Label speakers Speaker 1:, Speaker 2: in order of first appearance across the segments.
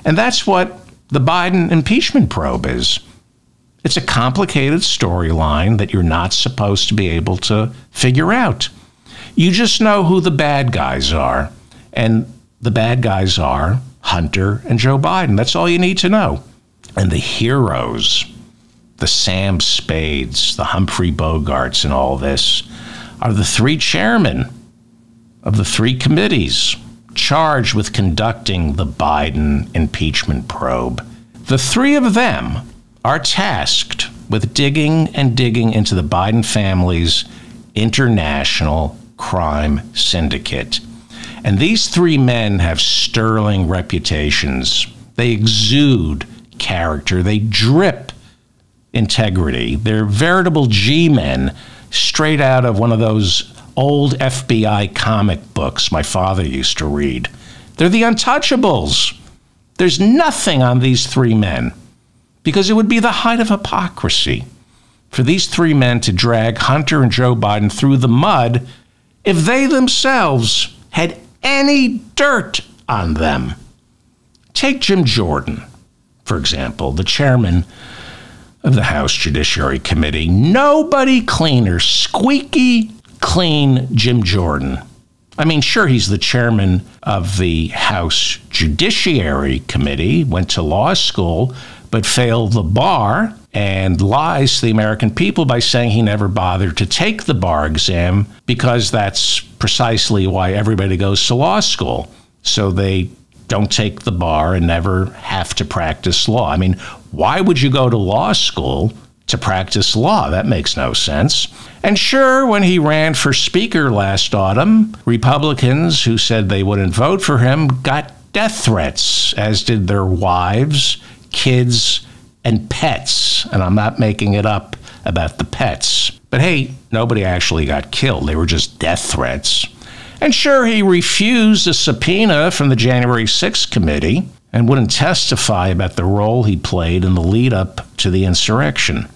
Speaker 1: And that's what the Biden impeachment probe is. It's a complicated storyline that you're not supposed to be able to figure out. You just know who the bad guys are. And the bad guys are Hunter and Joe Biden. That's all you need to know. And the heroes, the Sam Spades, the Humphrey Bogarts in all this, are the three chairmen of the three committees charged with conducting the Biden impeachment probe. The three of them are tasked with digging into the Biden family's international crime syndicate. And these three men have sterling reputations. They exude character. They drip integrity. They're veritable G-men straight out of one of those old FBI comic books my father used to read. They're the untouchables. There's nothing on these three men, because it would be the height of hypocrisy for these three men to drag Hunter and Joe Biden through the mud if they themselves had any dirt on them. Take Jim Jordan, for example, the chairman of the House Judiciary Committee. Nobody cleaner, squeaky clean Jim Jordan. I mean, sure, he's the chairman of the House Judiciary Committee, went to law school, but failed the bar and lies to the American people by saying he never bothered to take the bar exam, because that's precisely why everybody goes to law school. So they don't take the bar and never have to practice law. I mean, why would you go to law school to practice law? That makes no sense. And sure, when he ran for speaker last autumn, Republicans who said they wouldn't vote for him got death threats, as did their wives, kids, and pets. And I'm not making it up about the pets. But hey, nobody actually got killed. They were just death threats. And sure, he refused a subpoena from the January 6th committee and wouldn't testify about the role he played in the lead up to the insurrection.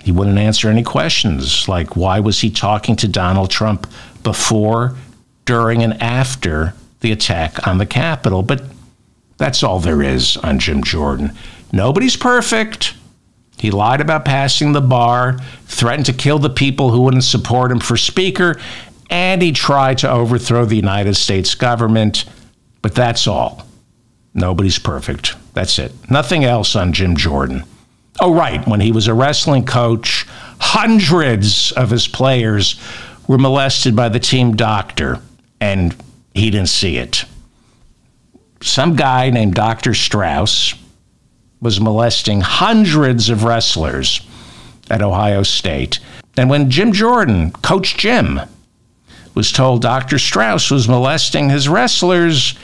Speaker 1: He wouldn't answer any questions like why was he talking to Donald Trump before, during, and after the attack on the Capitol. But that's all there is on Jim Jordan. Nobody's perfect. He lied about passing the bar, threatened to kill the people who wouldn't support him for speaker, and he tried to overthrow the United States government. But that's all. Nobody's perfect. That's it. Nothing else on Jim Jordan. Oh, right. When he was a wrestling coach, hundreds of his players were molested by the team doctor, and he didn't see it. Some guy named Dr. Strauss was molesting hundreds of wrestlers at Ohio State. And when Jim Jordan, Coach Jim, was told Dr. Strauss was molesting his wrestlers,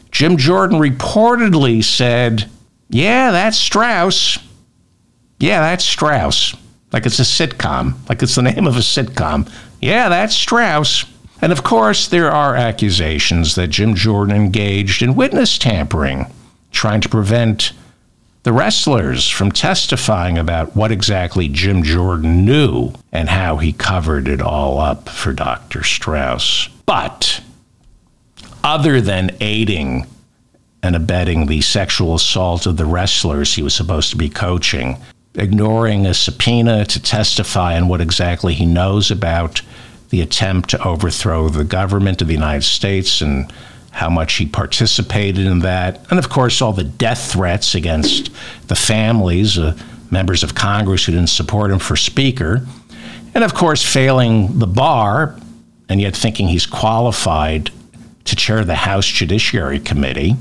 Speaker 1: Jim Jordan reportedly said, "Yeah, that's Strauss. Yeah, that's Strauss." Like it's a sitcom, like it's the name of a sitcom. Yeah, that's Strauss. And of course, there are accusations that Jim Jordan engaged in witness tampering, trying to prevent the wrestlers from testifying about what exactly Jim Jordan knew and how he covered it all up for Dr. Strauss. But other than aiding and abetting the sexual assault of the wrestlers he was supposed to be coaching, ignoring a subpoena to testify on what exactly he knows about the attempt to overthrow the government of the United States and how much he participated in that, and of course all the death threats against the families, members of Congress who didn't support him for speaker, and of course failing the bar and yet thinking he's qualified to chair the House Judiciary Committee.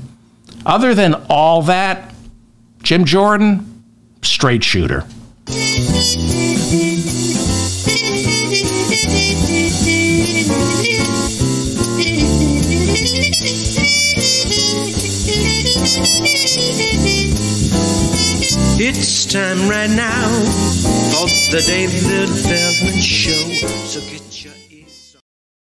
Speaker 1: Other than all that, Jim Jordan, straight shooter.
Speaker 2: It's time right now for the David Feldman Show. So get